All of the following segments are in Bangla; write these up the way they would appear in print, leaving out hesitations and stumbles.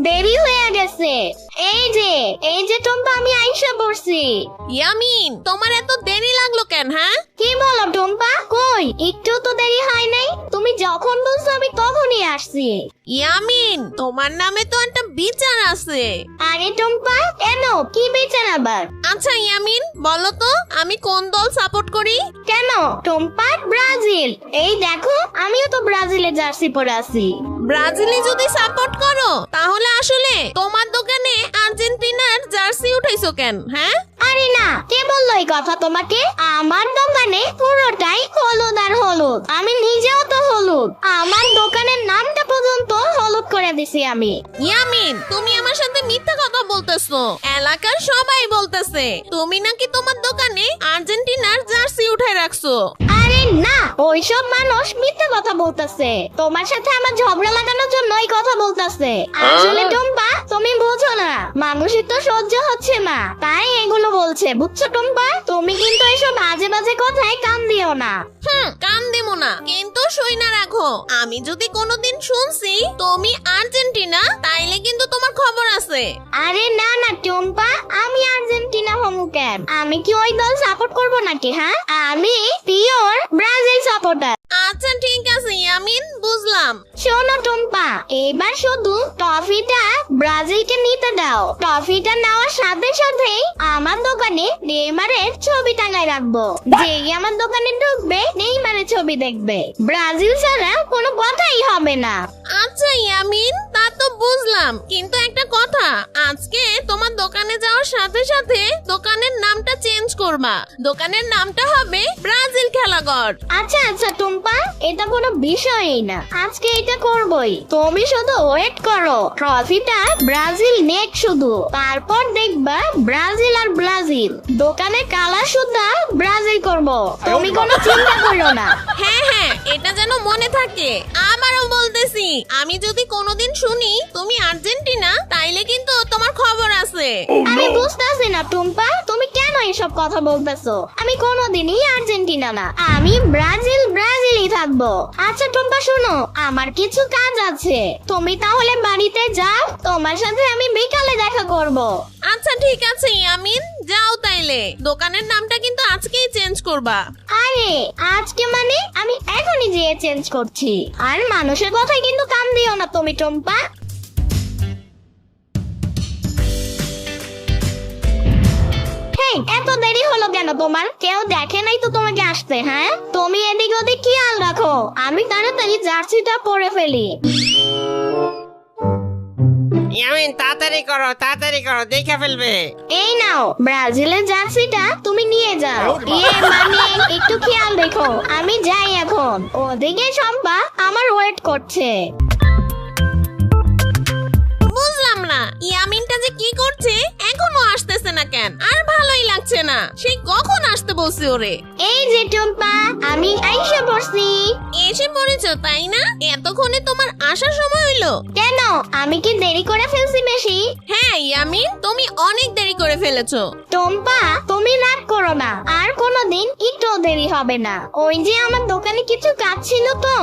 দেরি হয়ে গেছে। এই যে টুম্পা, আমি আইসা পড়ছি। ইয়ামিন, তোমার এত দেরি লাগলো কেন? হ্যাঁ, কি বলো টুম্পা? কই একটু তো দেরি হয় নাই, তুমি যখন বলছো আমি তখনই আসছি। ইয়ামিন, তোমার নামে তো একটা বিচার আছে। আরে টুম্পা, কেন? কি বিচার আবার? আচ্ছা ইয়ামিন, বলো তো আমি কোন দল সাপোর্ট করি? কেন টুম্পা? ব্রাজিল। এই দেখো, আমিও তো ব্রাজিলের জার্সি পরে আছি। ব্রাজিলে যদি সাপোর্ট করো তাহলে আসলে তোমার দোকানে আর্জেন্টিনার জার্সি উঠাইছো কেন? হ্যাঁ, আরে না, কে বললো এই কথা তোমাকে? আমার দোকানে পুরোটাই হলুদ আর হলুদ, আমি নিজেও তো হলুদ। আমার দোকানের নামটা পর্যন্ত হলুদ করে দিছি আমি। ইয়ামিন, তুমি আমার সাথে মিথ্যা কথা বলতেছো। এলাকার সবাই বলতেছে তুমি নাকি তোমার দোকানে আর্জেন্টিনার জার্সি উঠাই রাখছো। আরে না, ওইসব মানুষ মিথ্যা কথা বলতেছে, তোমার সাথে আমার ঝগড়া লাগানোর জন্য এই কথা বলতেছে। আসলে টুম্পা, তুমি বোঝো না, মানুষের তো সহ্য হচ্ছে না, তাই এগুলো বলছে, বুঝছো টুম্পা? তুমি কিন্তু এসব বাজে বাজে কথায় কান দিও না। কান দেবো না, কিন্তু সই না রাখো। আমি যদি কোনোদিন শুনছি তুমি আর্জেন্টিনা, তাইলে কিন্তু তোমার খবর আছে। আরে না না টুম্পা, আমি আর্জেন্টিনা হমু কেন? আমি কি ওই দল সাপোর্ট করব নাকি? হ্যাঁ, আমি পিওর ব্রাজিল সাপোর্টার। আচ্ছা ঠিক আছে ইয়ামিন, বুঝলাম। শোনো টুম্পা, এবার শুধু ট্রফিটা ব্রাজিলকে নিতে দাও। ট্রফিটা নেওয়ার সাথে সাথেই আমার দোকানে নেইমারের ছবি টাঙায় রাখবো। যেই আমার দোকানে ঢুকবে নেইমারের ছবি দেখবে, ব্রাজিল ছাড়া কোনো কথাই হবে না। আচ্ছা ইয়ামিন, তা তো বুঝলাম, কিন্তু একটা কথা, আজকে তোমার দোকানে যাওয়ার সাথে সাথে দোকানের নামটা চেঞ্জ করবা। দোকানের নামটা হবে ব্রাজিল খেলাঘর। আচ্ছা আচ্ছা টুম্পা, এটা কোনো বিষয়ই না, আজকে এটা করবই। তুমি শুধু ওয়েট করো, ট্রফিটা ব্রাজিল নেক শুধু, তারপর দেখবা ব্রাজিল আর ব্রাজিল। দোকানে কালার সুদ্ধা ব্রাজিল করব, তুমি কোনো চিন্তা করো না। হ্যাঁ হ্যাঁ, এটা যেন মনে থাকে। আবারও বলতেছি, আমি যদি কোনোদিন শুনি তুমি আর্জেন্টিনা, তাইলে কিন্তু তোমার খবর আছে। আমি বুঝতেছি না টুম্পা, তুমি কেন এসব কথা বলতেছো? আমি কোনোদিনই আর্জেন্টিনা না, আমি ব্রাজিলই থাকবো। আচ্ছা টুম্পা শোনো, আমার কিছু কাজ আছে, তুমি তাহলে বাড়িতে যাও, তোমার সাথে আমি বিকালে দেখা করব। আচ্ছা ঠিক আছে ইয়ামিন, যাও তাইলে। দোকানের নামটা কিন্তু আজকেই চেঞ্জ করবা। আরে আজকে মানে? আমি এখনই যেয়ে চেঞ্জ করছি। আর মানুষের কথাই কিন্তু কান দিও না তুমি টুম্পা। হেই, এত দেরি হলো কেন তোমার? কেউ দেখে নাই তো তোমাকে আসতে? হ্যাঁ, তুমি এদিক ওদিক খেয়াল রাখো, আমি তাড়াতাড়ি জার্সিটা পরে ফেলি। ইয়ামিন, তাড়াতাড়ি করো, দেখে ফেলবে। এই নাও ব্রাজিলের জার্সিটা, তুমি নিয়ে যাও। মানে একটু খেয়াল রেখো, আমি যাই এখন। ওদিকে শম্পা আমার ওয়েট করছে। বুঝলাম না ইয়ামিনটা যে কি করছে, এখনো আসতেছে না কেন? আর ভালোই লাগছে না, সেই কখন আসতে বলছি ওরে। এই যে টুম্পা, আমি আইসা পড়ছি। এসে পড়েছো তাই না? এতক্ষণে তোমার আসার সময় হইলো? কেন, আমি কি দেরি করে ফেলছি বেশি? হ্যাঁ ইয়ামিন, তুমি অনেক দেরি করে ফেলেছো। টুম্পা, তুমি রাগ করো না, আর কোনোদিন একটু দেরি হবে না। ওই যে আমার দোকানে কিছু কাজ ছিল তো,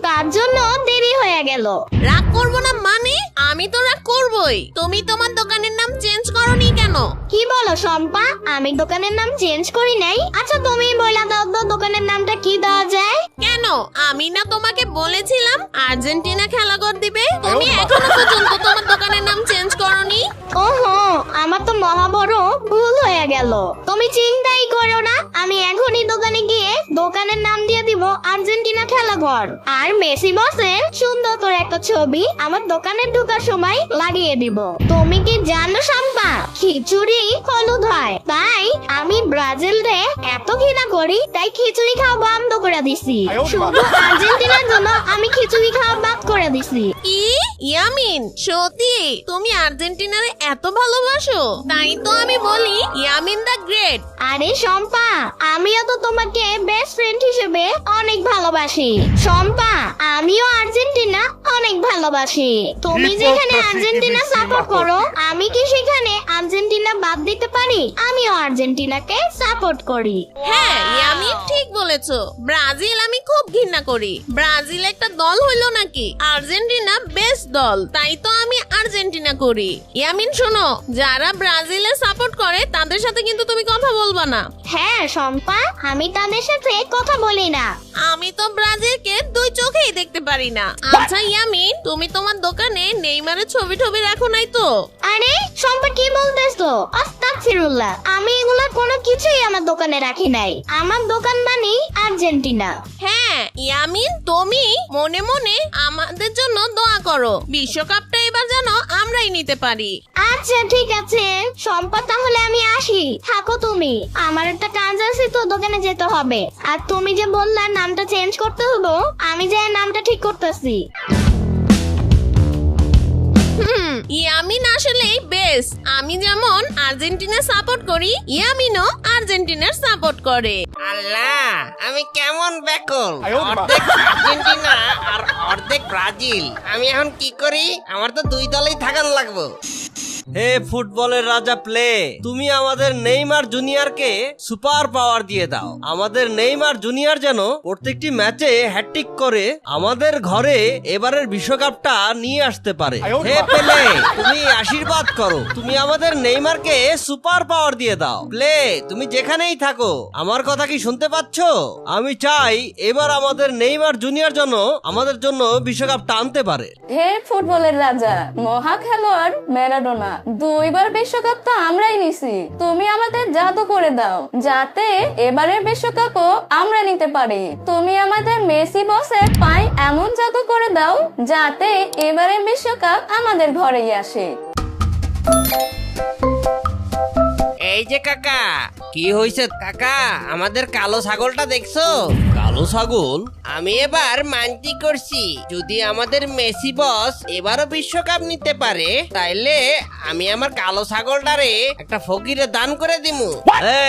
তার জন্য দেরি হয়ে গেল। রাগ করবো না মানে? আমি তো রাগ করবোই। তুমি তোমার দোকানের নাম চেঞ্জ করোনি কেন? কি বলো শম্পা, আমি দোকানের নাম চেঞ্জ করি নাই? আচ্ছা তুমি বলে দাও তো, দোকানের নামটা কি দেওয়া যায়? কেন, আমি না তোমাকে বলেছিলাম আর্জেন্টিনা খেলাঘর দিবে? তুমি এখনো পর্যন্ত তোমার দোকানের নাম চেঞ্জ করোনি। ওহো, আমার তো মহা বড় ভুল হয়ে গেল। তুমি চিন্তাই করো না, আমি এখনই দোকানে গিয়ে দোকানের নাম দিয়ে দিব আর্জেন্টিনা খেলাঘর। আর মেসি বসের সুন্দর করে একটা ছবি আমার দোকানে ঢোকার সময় লাগিয়ে দিব। তুমি কি জানো শম্পা, খিচুড়ি হলুদ হয়, তাই আমি ব্রাজিল রে এত ঘৃণা করি, তাই খিচুড়ি খাওয়া বন্ধ করে দিছি। শুধু আর্জেন্টিনার জন্য আমি খিচুড়ি খাওয়া বাদ করে দিছি। কি ইয়ামিন, সত্যি তুমি আর্জেন্টিনারে এত ভালোবাসো? তাই তো আমি বলি ইয়ামিন দা গ্রেট। আরে শম্পা, আমিও তো তোমাকে বেস্ট ফ্রেন্ড হিসেবে অনেক ভালোবাসি। শম্পা, আমিও আর্জেন্টিনা অনেক ভালোবাসি। তুমি যেখানে আর্জেন্টিনা সাপোর্ট করো, আমি কি সেখানে আর্জেন্টিনা বাদ দিতে পারি? আমিও আর্জেন্টিনাকে সাপোর্ট করি। হ্যাঁ ইয়ামিন ঠিক বলেছো, ব্রাজিল আমি খুব ঘৃণা করি। ব্রাজিল একটা দল হইলো নাকি? আর্জেন্টিনা বেস্ট দল, তাই তো আমি আর্জেন্টিনা করি। ইয়ামিন শোনো, যারা ব্রাজিলে সাপোর্ট করে তাদের সাথে কিন্তু তুমি কথা বলবা না। হ্যাঁ শম্পা, আমি তাদের সাথে কথা বলি না। আমি তো ব্রাজিলকে দুই চোখেই দেখতে পারি না। আচ্ছা ইয়ামিন, তুমি তোমার দোকানে নেইমারের ছবি টবি রাখো নাই তো? আরে শম্পা কি বলতেছো? আস্তাগফিরুল্লাহ, আমি এগুলা কোনো কিছুই আমার দোকানে রাখি নাই। আমার দোকান মানে আর্জেন্টিনা। হ্যাঁ ইয়ামিন, তুমি মনে মনে আমাদের জন্য দোয়া করো, বিশ্বকাপটা এবার যেন আমরাই নিতে পারি। আচ্ছা ঠিক আছে শম্পা, তাহলে আমি আসি, থাকো তুমি। আমার একটা কাজ আছে তো, দোকানে যেতে হবে। আর তুমি যে বললা নামটা চেঞ্জ করতে হলো, আমি যে নামটা ঠিক করতেছি। ইয়ামিন আসলেই বেস্ট। আমি যেমন আর্জেন্টিনা সাপোর্ট করি, ইয়ামিনও আর্জেন্টিনার সাপোর্ট করে। আল্লাহ, আমি কেমন ব্যাকল, অর্ধেক আর্জেন্টিনা আর অর্ধেক ব্রাজিল। আমি এখন কি করি? আমার তো দুই দলেই থাকান লাগবো। হে ফুটবলের রাজা প্লে, তুমি আমাদের নেইমার জুনিয়রকে সুপার পাওয়ার দিয়ে দাও। আমাদের নেইমার জুনিয়র যেন প্রত্যেকটি ম্যাচে হ্যাটট্রিক করে আমাদের ঘরে এবারের বিশ্বকাপটা নিয়ে আসতে পারে। হে প্লে, তুমি আশীর্বাদ করো, তুমি আমাদের নেইমারকে সুপার পাওয়ার দিয়ে দাও। প্লে, তুমি যেখানেই থাকো, আমার কথা কি শুনতে পাচ্ছ? আমি চাই এবার আমাদের নেইমার জুনিয়র যেন আমাদের জন্য বিশ্বকাপটা আনতে পারে। হে ফুটবলের রাজা, মহা খেলোয়াড় ম্যারাডোনা, 2 বার বিশ্বকাপ তো আমরাই নিছি। তুমি আমাদের জাদু করে দাও, যাতে এবারের বিশ্বকাপও আমরা নিতে পারি। তুমি আমাদের মেসি বসের পায়ে এমন জাদু করে দাও, যাতে এবারের বিশ্বকাপ আমাদের ঘরেই আসে। এই যে কাকা, কি হয়েছে কাকা? আমাদের কালো ছাগলটা দেখছো? কালো ছাগল? আমি এবার মানতি করছি, যদি আমাদের মেসি বস এবারও বিশ্বকাপ নিতে পারে, তাইলে আমি আমার কালো ছাগলটারে একটা ফকিরে দান করে দিমু।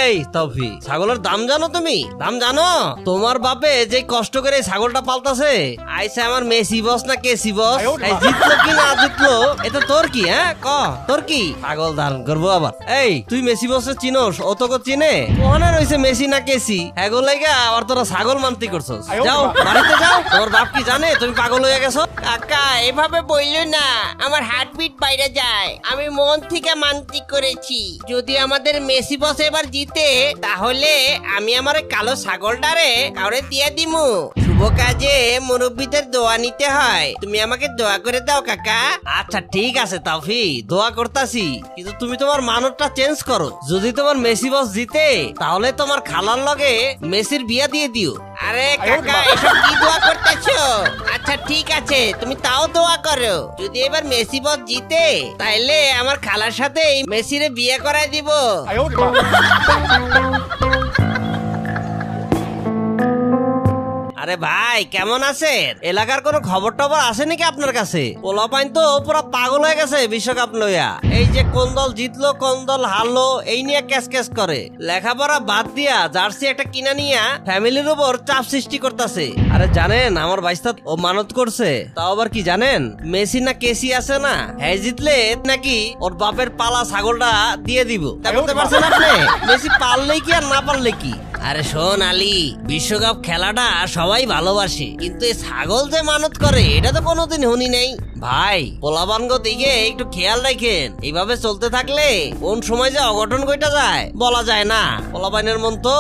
এই তফি, ছাগলের দাম জানো তুমি? দাম জানো? তোমার বাপে যে কষ্ট করে এই ছাগলটা পালতাছে, আইসে আমার মেসি বস না কেসি বস, এই জিতলো কি না জিতলো এটা তোর কি? হ্যাঁ ক, তোর কি? ছাগল দান করবো আবার? এই তুই মেসি বসে চিনোস? ও তোকে চিনে? ওখানে রয়েছে মেসি না কেসি, হ্যাগো লাইগা আবার তোরা ছাগল মানতি করছস। যাও বাড়িতে যাও, তোমার বাপ কি জানে তুমি পাগল হয়ে গেছো? কাকা এভাবে বললো না, আমার হার্টবিট বাইরে যায়। আমি মন থেকে মানতি করেছি, যদি আমাদের মেসি বস এবার জিতে, তাহলে আমি আমার কালো ছাগলটারে কাউরে দিয়ে দিমু। শুভ কাজে মুরব্বীদের দোয়া নিতে হয়, তুমি আমাকে দোয়া করে দাও কাকা। আচ্ছা ঠিক আছে তাফি, দোয়া করতাছি, কিন্তু তুমি তোমার মানতটা চেঞ্জ করো। যদি তোমার মেসি বস জিতে, তাহলে তোমার খালার লগে মেসির বিয়া দিয়ে দিও। আরে কাকা, এসব কি দোয়া করতেছো? আচ্ছা ঠিক আছে, তুমি তাও দোয়া করো, যদি এবার মেসি বস জিতে, তাইলে আমার খালার সাথে মেসিরে বিয়ে করায় দিব। আরে ভাই কেমন আছেন? এলাকার কোনো খবর টবর আছে নাকি আপনার কাছে? পোলাপাইন তো পুরো পাগল হয়ে গেছে বিশ্বকাপ লইয়া। এই যে কোন দল জিতলো কোন দল হারলো এই নিয়ে ক্যাশ ক্যাশ করে, লেখাপড়া বাদ দিয়া জার্সি একটা কিনা নিয়া ফ্যামিলির উপর চাপ সৃষ্টি করতেছে। আরে জানেন আমার বাইস্তাদ ও মানত করছে, তাও আবার কি জানেন? মেসি না কেসি আছে না, হ্যাঁ জিতলে নাকি ওর বাপের পালা ছাগলটা দিয়ে দিব। তা করতে পারছেন আপনি? মেসি পারলেই কি আর না পারলে কি? আরে শোন আলী, বিশ্বকাপ খেলাটা সবাই ভালোবাসে, কিন্তু এই ছাগল যে মানত করে এটা তো কোনোদিন শুনি নাই। ভাই পোলাবানগো দিকে একটু খেয়াল রাখেন, এইভাবে চলতে থাকলে কোন সময় যে অঘটন ঘটা যায় বলা যায় না। পোলাবাইনের মন তো।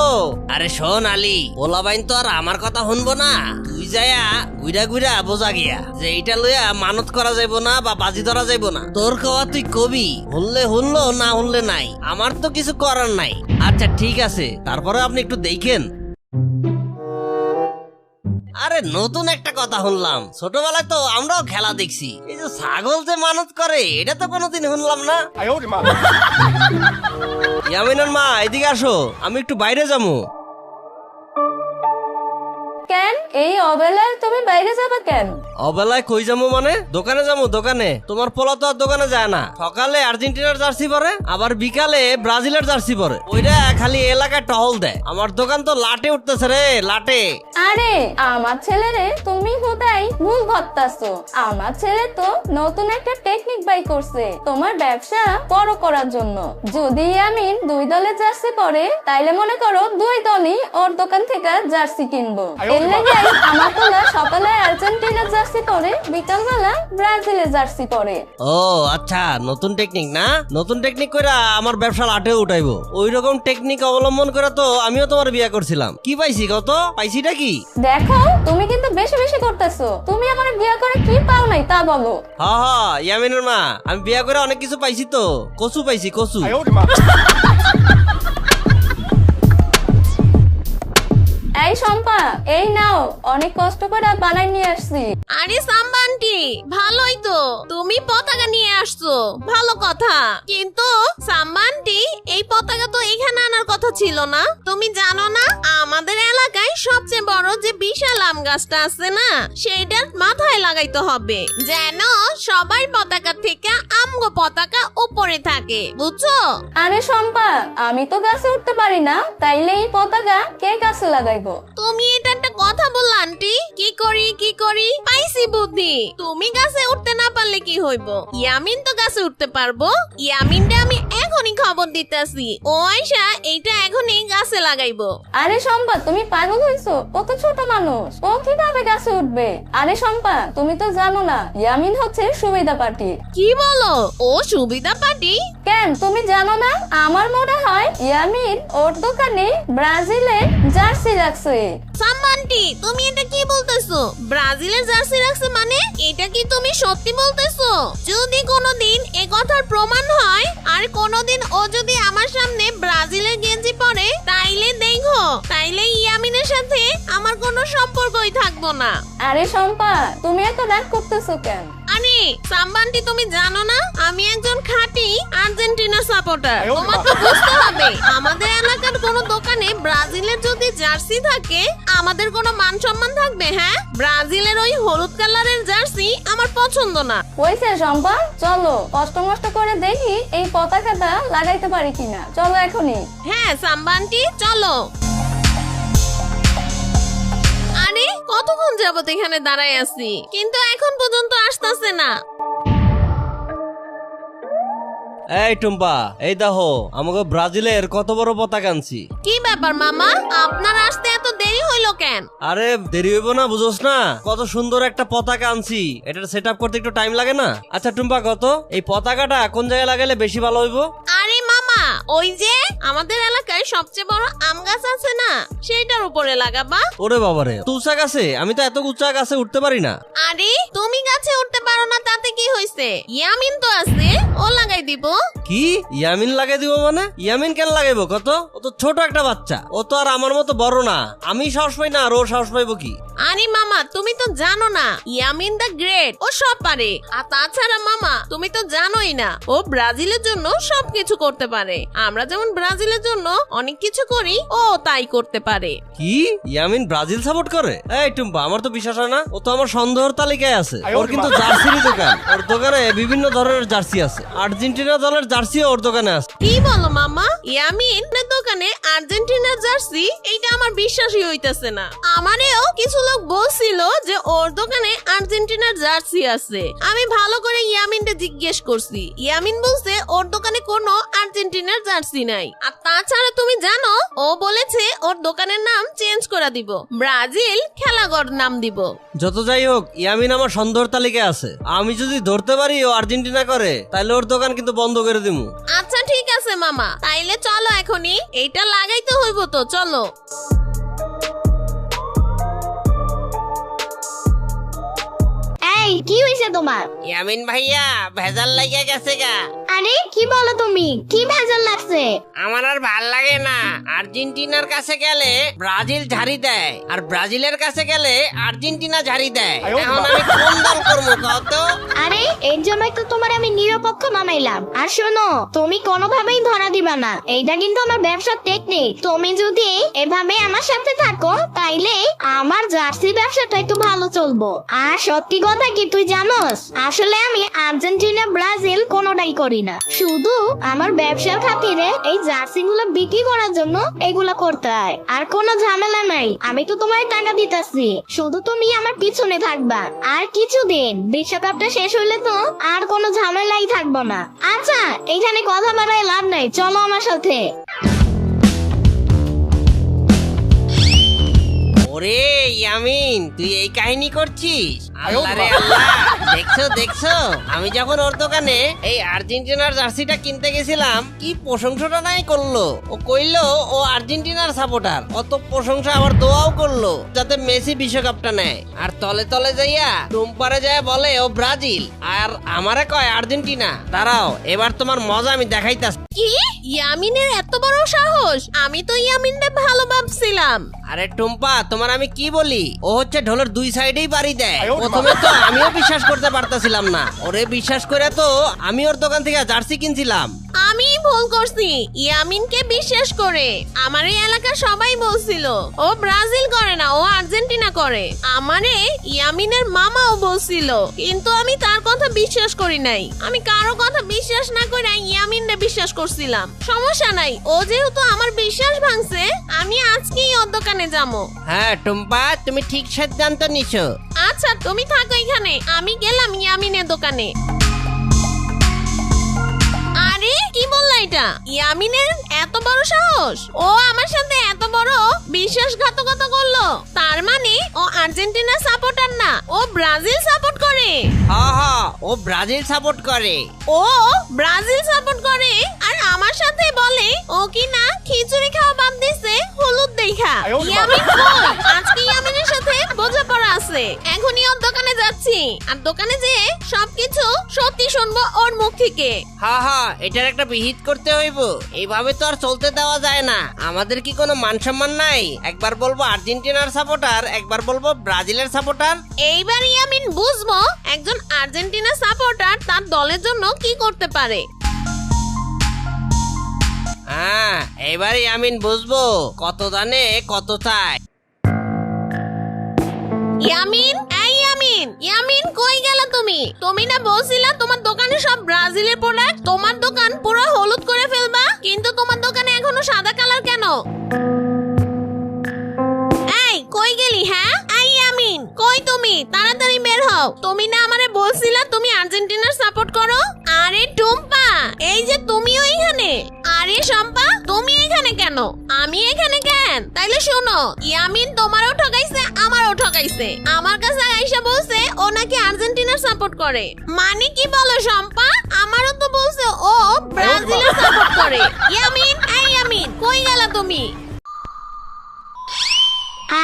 আরে শোন আলী, পোলাবাইন তো আর আমার কথা শুনবো না, তুই যায়া ঘুরা ঘুরা বোঝা গিয়া যে এইটা লইয়া মানত করা যাইব না বা বাজি ধরা যাইব না। তোর কওয়া তুই কবি, হুনলে হুনলো না হুনলে নাই, আমার তো কিছু করার নাই। আচ্ছা ঠিক আছে, তারপরে আপনি একটু দেখেন। আরে নতুন একটা কথা শুনলাম, ছোটবেলায় তো আমরাও খেলা দেখছি, এই যে ছাগল যে মানত করে এটা তো কোনোদিন শুনলাম না। ইয়ামিনের মা এদিকে আসো, আমি একটু বাইরে যাবো। কেন এই অবেলায় তুমি বাইরে যাবে কেন? অবেলায় কই যাবো মানে? দোকানে যাবো দোকানে। তোমার পোলা তো আর দোকানে যায় না, সকালে আর্জেন্টিনার জার্সি পরে, আবার বিকালে ব্রাজিলের জার্সি পরে, ওইটা খালি এলাকায় টহল দেয়। আমার দোকান তো লাটে উঠতেছে রে, লাটে। আরে আমার ছেলেরে তুমি বোধহয় ভুল ভাবতাছো, আমার ছেলে তো নতুন একটা টেকনিক বাই করছে তোমার ব্যবসা বড় করার জন্য। যদি ইয়ামিন 2 দলের জার্সি পরে তাইলে মনে করো 2 দলই ওর দোকান থেকে জার্সি কিনবো। এর লেগে আমার পোলা সকালে আর্জেন্টিনার জার্সি পরে, বিকালবেলা ব্রাজিলের জার্সি পরে। ও আচ্ছা, নতুন টেকনিক না? নতুন টেকনিক করে আমার ব্যবসা লাটে উঠাইবো। ওই রকম টেকনিক অবলম্বন করে তো আমিও তোমার বিয়ে করছিলাম। কি পাইছি কত? পাইছিটা কি? দেখো তুমি কিন্তু বেশি বেশি করতেছো। তুমি আমার বিয়ে করে কি পাও নাই তা বলো। হ্যাঁ হ্যাঁ, ইয়ামিনের মা, আমি বিয়ে করে অনেক কিছু পাইছি তো। কচু পাইছি, কচু। এই শম্পা, এই নাও, অনেক কষ্ট করে বানাই নিয়ে আসছি। আরে সাম্বান্টি, ভালোই তো তুমি পতাকা নিয়ে আসছো, ভালো কথা। কিন্তু সাম্বান্টি, এই পতাকা তো এখানে আনার কথা ছিল না। তুমি জানো না আমাদের এলাকায় সবচেয়ে বড় যে বিশাল আম গাছটা আছে না, সেইটার মাথায় লাগাইতে হবে, যেন সবার পতাকা থেকে আমগো পতাকা উপরে থাকে, বুঝছো? আরে শম্পা, আমি তো গাছে উঠতে পারি না, তাইলে এই পতাকা কে গাছে লাগাইবো? তুমি এটা একটা কথা বললা আন্টি। কি করি পাইছি বুদ্ধি। তুমি গাছে উঠতে না পারলে কি হইব, ইয়ামিন তো গাছে উঠতে পারবো। ইয়ামিনটা আমি এখনই খবর দিতেছি, ও আইসা এইটা এখনই গাছে লাগাইবো। আরে শম্পা, তুমি পাগল হইছো? ও তো ছোট মানুষ, ও কিভাবে গাছে উঠবে? আরে শম্পা, তুমি তো জানো না ইয়ামিন হচ্ছে সুবিধা পার্টি। কি বলো? ও সুবিধা পার্টি? কেন তুমি জানো না? আমার মনে হয় ইয়ামিন ওর দোকানে ব্রাজিলের জার্সি রাখছে। সাম্বান্টি, তুমি এটা কি বলতেছো? ব্রাজিলের জার্সি রাখছে মানে? এটা কি তুমি সত্যি বলতেছো? যদি কোনোদিন এ কথার প্রমাণ হয় আর কোনোদিন ও যদি আমার সামনে ব্রাজিলের গেঞ্জি পরে, তাইলে দেখো, তাইলে ইয়ামিনের সাথে আমার কোনো সম্পর্কই থাকবো না। আরে শম্পা, তুমি এত রাগ করতেছো কেন? আরে সাম্বান্টি, তুমি জানো না আমি একজন খাঁটি আর্জেন্টিনা সাপোর্টার। তোমার তো বুঝতে হবে, আমাদের এলাকার কোনো দোকানে ব্রাজিলের যদি জার্সি থাকে, আমাদের কোনো মান সম্মান থাকবে? হ্যাঁ, ব্রাজিলের ওই হলুদ কালারের জার্সি আমার পছন্দ না। হইছে শম্পা, চলো কষ্ট মষ্ট করে দেখি এই পতাকাটা লাগাইতে পারি কিনা। চলো এখনই। হ্যাঁ সাম্বান্টি, চলো। আরে কতক্ষণ যাবত এখানে দাঁড়ায় আছি, কিন্তু এখন পর্যন্ত আসতেছে না। এই টুম্পা, এই দেখো আমাকে ব্রাজিলের কত বড় পতাকা আনছি। কি ব্যাপার মামা, আপনার আসতে এত দেরি হইলো কেন? আরে দেরি হইব না, বুঝোস না? কত সুন্দর একটা পতাকা আনছি, এটার সেট আপ করতে একটু টাইম লাগে না? আচ্ছা টুম্পা, কত এই পতাকাটা কোন জায়গায় লাগালে বেশি ভালো হইব? আরে মামা, ওই যে আমাদের এলাকায় সবচেয়ে বড় আম গাছ আছে না, সেইটার উপরে লাগাবা। ওরে বাবারে, তো উঁচা গাছে? আমি তো এত উঁচা গাছে উঠতে পারি না। আরে তুমি গাছে উঠতে পারো না তাতে কি হইছে? ইয়ামিন তো আছে, ও লাগাই দিব। কি ইয়ামিন লাগাই দিব মানে? ইয়ামিন কেন লাগাইবো কত? ও তো ছোট একটা বাচ্চা, ও তো আর আমার মতো বড় না। আমি সাহস পাই না আর ও সাহস পাইবো কি? আরে মামা, তুমি তো জানো না ইয়ামিন দা গ্রেট, ও সব পারে। আর তাছাড়া মামা, তুমি তো জানোই না ও ব্রাজিলের জন্য সবকিছু করতে পারে। আমরা যেমন ব্রাজিলের জন্য অনেক কিছু করি, ও তাই করতে পারে। কি ইয়ামিন ব্রাজিল সাপোর্ট করে? এই টুম্পা, আমার তো বিশ্বাস হয় না। ও তো আমার সন্দেহের তালিকায় আছে। ওর কিন্তু জার্সির দোকান, ওর দোকানে বিভিন্ন ধরনের জার্সি আছে। আর্জেন্টিনা দলের জার্সি ওর দোকানে আছে। কি বলো মামা? ইয়ামিনের দোকানে আর্জেন্টিনার জার্সি? এইটা আমার বিশ্বাসই হইতেছে না। আমারেও কিছু লোক বলছিল যে ওর দোকানে আর্জেন্টিনার জার্সি আছে। আমি ভালো করে ইয়ামিনকে জিজ্ঞেস করছি, ইয়ামিন বলছে ওর দোকানে কোনো আর্জেন্টিনার জার্সি নাই। আর তাছাড়া তুমি জানো, ও বলেছে ওর দোকানের নাম চেঞ্জ করে দিব, ব্রাজিল খেলাঘর নাম দিব। যত যাই হোক, ইয়ামিন আমার সন্দেহের তালিকায় আছে। আমি যদি ধরতে পারি ও আর্জেন্টিনা করে, তাহলে ওর দোকান কিন্তু বন্ধ করে দিমু। আচ্ছা ঠিক আছে মামা, তাইলে চলো এখনই, এইটা লাগাইতে হইব তো, চলো। এই কি হয়েছে তোমার? ইয়ামিন ভাইয়া ভেজাল লাগিয়া গেছে গা। আরে কি বলো তুমি? কি ভেজাল লাগছে? আমার আর ভাল লাগে না। আর্জেন্টিনার কাছে গেলে ব্রাজিল ঝাড়ি দেয়, আর ব্রাজিলের কাছে গেলে আর্জেন্টিনা ঝাড়ি দেয়। এখন আমি কোন দল করবো কত? আরে এর জন্যই তো তোমার আমি নিরপেক্ষ বানাইলাম। আর শোনো, তুমি কোনোভাবেই ধরা দিবা না, এইটা কিন্তু আমার ব্যবসার টেকনিক। তুমি যদি এভাবে আমার সাথে থাকো, তাইলে আমার জার্সি ব্যবসাটা একটু ভালো চলবো। আর সত্যি কথা কি তুই জানোস, আসলে আমি আর্জেন্টিনা আর্জেন্টিনা ব্রাজিল কোনোটাই করি না, শুধু আমার ব্যবসার খাতিরে এই জার্সি গুলো বিক্রি করার জন্য এগুলা করতে হয়। আর কোনো ঝামেলা নাই, আমি তো তোমায় টাকা দিতেছি, শুধু তুমি আমার পিছনে থাকবা। আর কিছুদিন বিশ্বকাপটা শেষ হইলে তো আর কোনো ঝামেলাই থাকবো না। আচ্ছা, এখানে কথা বাড়ায় লাভ নাই, চলো আমার সাথে। ওরে ইয়ামিন, তুই এই কাহিনী করছিস? আল্লাহ রে আল্লাহ, দেখছো দেখছো, আমি যখন ওর দোকানে এই আর্জেন্টিনার জার্সিটা কিনতে গেছিলাম, কি প্রশংসাটা নাই করলো। ও কইলো ও আর্জেন্টিনার সাপোর্টার, অত প্রশংসা আবার দোয়াও করলো যাতে মেসি বিশ্বকাপটা নেয়। আর তলে তলে যাইয়া টুম্পারে যায় বলে ও ব্রাজিল, আর আমারে কয় আর্জেন্টিনা। দাঁড়াও, এবার তোমার মজা আমি দেখাইতাছি। কি? ইয়ামিনের এত বড় সাহস? আমি তো ইয়ামিনকে ভালো ভাবছিলাম। আরে টুম্পা, তোমার আমি কি বলি, ও হচ্ছে ঢোলের দুই সাইডেই বাড়ি দেয়। প্রথমে তো আমিও বিশ্বাস করতে পারতাছিলাম না, ওরে বিশ্বাস করে তো আমি ওর দোকান থেকে জার্সি কিনছিলাম। আমি ভুল করছি ইয়ামিনকে বিশ্বাস করে। আমার এই এলাকার সবাই বলছিল ও ব্রাজিল করে না, ও আর্জেন্টিনা করে। আমারে ইয়ামিনের মামাও বলছিল, কিন্তু আমি তার কথা বিশ্বাস করি নাই। আমি কারো কথা বিশ্বাস না করে ইয়ামিনরে বিশ্বাস করছিলাম। সমস্যা নাই, ও যেহেতু আমার বিশ্বাস ভাঙছে, আমি আজকেই ওর দোকানে যাবো। হ্যাঁ টুম্পা, তুমি ঠিক সিদ্ধান্ত নিছো। আচ্ছা, তুমি থাকো এখানে, আমি গেলাম ইয়ামিনের দোকানে। আরে কি বললা এটা? ইয়ামিনের এত বড় সাহস? ও আমার সাথে এত বড় বিশ্বাসঘাতকতা করলো? তার মানে ও আর্জেন্টিনা সাপোর্টার না, ও ব্রাজিল সাপোর্ট করে। হ্যাঁ হ্যাঁ, ও ব্রাজিল সাপোর্ট করে। ও ব্রাজিল সাপোর্ট করে আর আমার সাথে বলে ও কি না খিচুড়ি খাওয়া বাদ দিছে হলুদ দেখা। ইয়ামিন কই? আজকে ইয়ামিনের সাথে বোঝাপড়া আছে। এখনই ওর দোকানে যাচ্ছি, আর দোকানে যেয়ে সবকিছু সত্যি শুনবো ওর মুখ থেকে। হ্যাঁ হ্যাঁ, এটার একটা বিহিত করতে হইব, এইভাবে তো আর চলতে দেওয়া যায় না। আমাদের কি কোনো মান সম্মান নাই? একবার বলবো আর্জেন্টিনার সাপোর্টার, একবার বলবো ব্রাজিলের সাপোর্টার। এইবার ইয়ামিন বুঝবো একজন আর্জেন্টিনা সাপোর্টার তার দলের জন্য কি করতে পারে। হ্যাঁ, এবারে আমিন বুঝবো কত দানে কত চাই। ইয়ামিন, এই ইয়ামিন, ইয়ামিন কই গেলা তুমি? তুমি না বলছিলা তোমার দোকানে সব ব্রাজিলের প্রোডাক্ট, তোমার দোকান পুরো হলুদ করে ফেলবা, কিন্তু তোমার দোকানে এখনো সাদা কালার কেন? এই কই গেলি? হ্যাঁ, এই ইয়ামিন কই তুমি? তাড়াতাড়ি বের হও। তুমি না আমারে বলছিলা তুমি আর্জেন্টিনার সাপোর্ট করো? আরে টুম্পা, এই যে তুমিও এখানে। আরে শম্পা, তুমি এখানে কেন? আমি এখানে কেন? তাইলে শোনো, ইয়ামিন তোমারও ঠকাইছে, আমারও ঠকাইছে। আমার কাছে আইসা বলছে ও নাকি আর্জেন্টিনার সাপোর্ট করে। মানে কি বলো শম্পা? আমারও তো বলছে ও ব্রাজিলের সাপোর্ট করে। ইয়ামিন, এই ইয়ামিন কই গেলা তুমি?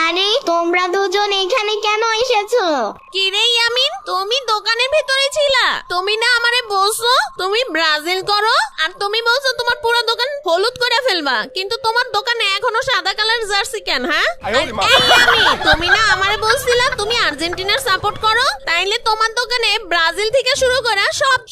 আরে তোমরা দুজন এখানে কেন এসেছো? কি রে ইয়ামিন, তুমি দোকানের ভিতরে ছিলা? তুমি না আমারে বলছো তুমি ব্রাজিল করো, আর তুমি বলছো তোমার পুরো দোকান হলুদ করে ফেলবা, কিন্তু তোমার দোকানে এখনো সাদা কালার জার্সি কেন? হ্যাঁ, আর এই ইয়ামিন, তুমি না আমারে বলছিলা তুমি আর্জেন্টিনার সাপোর্ট করো, তাইলে তোমার দোকানে ব্রাজিল থেকে শুরু করে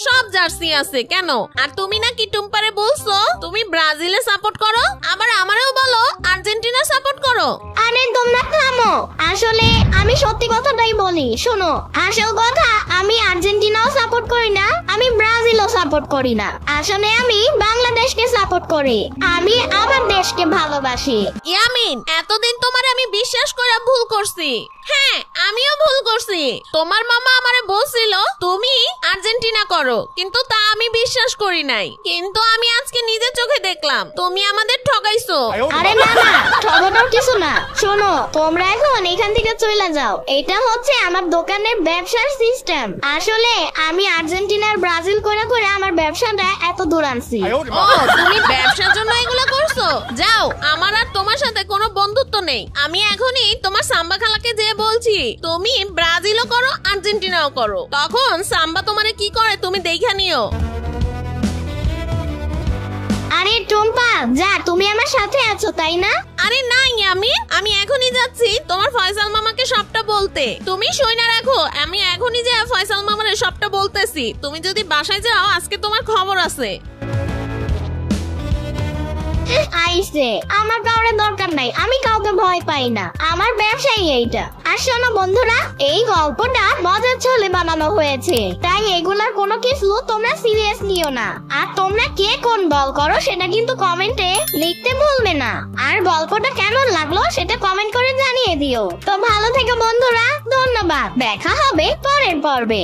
সব জার্সি আছে কেন? আর তুমি নাকি টুম্পারে বলছো তুমি ব্রাজিলের সাপোর্ট করো, আবার আমারেও বলো আর্জেন্টিনার সাপোর্ট করো। আরে তোমরা থামো, আসলে আমি সত্যি কথাটাই বলি। শোনো, আসল কথা, আমি আর্জেন্টিনাও সাপোর্ট করি না, আমি ব্রাজিলও সাপোর্ট করি না। আসলে আমি বাংলাদেশকে সাপোর্ট করি, আমি আমার দেশকে ভালোবাসি। ইয়ামিন, এতদিন তোমার আমি বিশ্বাস করে ভুল করছি। হ্যাঁ, আমিও ভুল করছি। তোমার মামা আমারে বলছিল তুমি আর্জেন্টিনা করো, কিন্তু তা আমি বিশ্বাস করি নাই। কিন্তু আমি আজকে নিজের চোখে দেখলাম তুমি আমাদের ঠকাইছো। আরে না না, ঠকানোর কিছু না। শোনো, তোমরা এখন এখান থেকে চলে যাও, এটা হচ্ছে আমার দোকানের ব্যবসার সিস্টেম। আসলে আমি আর্জেন্টিনার ব্রাজিল করে করে আমার ব্যবসাটা এত দূর আনছি। ও, তুমি ব্যবসার জন্য এগুলো করছো? যাও, আমার আর তোমার সাথে কোনো বন্ধুত্ব নেই। আমি এখনই তোমার সাম্বা খালাকে যে বলছি তুমি ব্রাজিলও করো আর্জেন্টিনাও করো, তখন সাম্বা তোমারে কি করে তুমি দেখা নিও। আরে টুম্পা, যা, তুমি আমার সাথে আছো তাই না? আরে না ইয়ামিন, আমি এখনই যাচ্ছি তোমার ফয়সাল মামাকে সবটা বলতে। তুমি শুনে রাখো, আমি এখনই যে ফয়সাল মামারে সবটা বলতেছি। তুমি যদি বাসায় যাও, আজকে তোমার খবর আছে। আইসে আমার কাউরে দরকার নাই, আমি কাউকে ভয় পাই না, আমার ব্যবসায়ী এইটা। আর শোনো বন্ধুরা, এই গল্পটা মজার ছলে বানানো হয়েছে, তাই এগুলার কোনো কিছু তোমরা সিরিয়াস নিও না। আর তোমরা কে কোন দল করো সেটা কিন্তু কমেন্টে লিখতে ভুলবে না। আর গল্পটা কেমন লাগলো সেটা কমেন্ট করে জানিয়ে দিও। তো ভালো থেকো বন্ধুরা, ধন্যবাদ, দেখা হবে পরের পর্বে।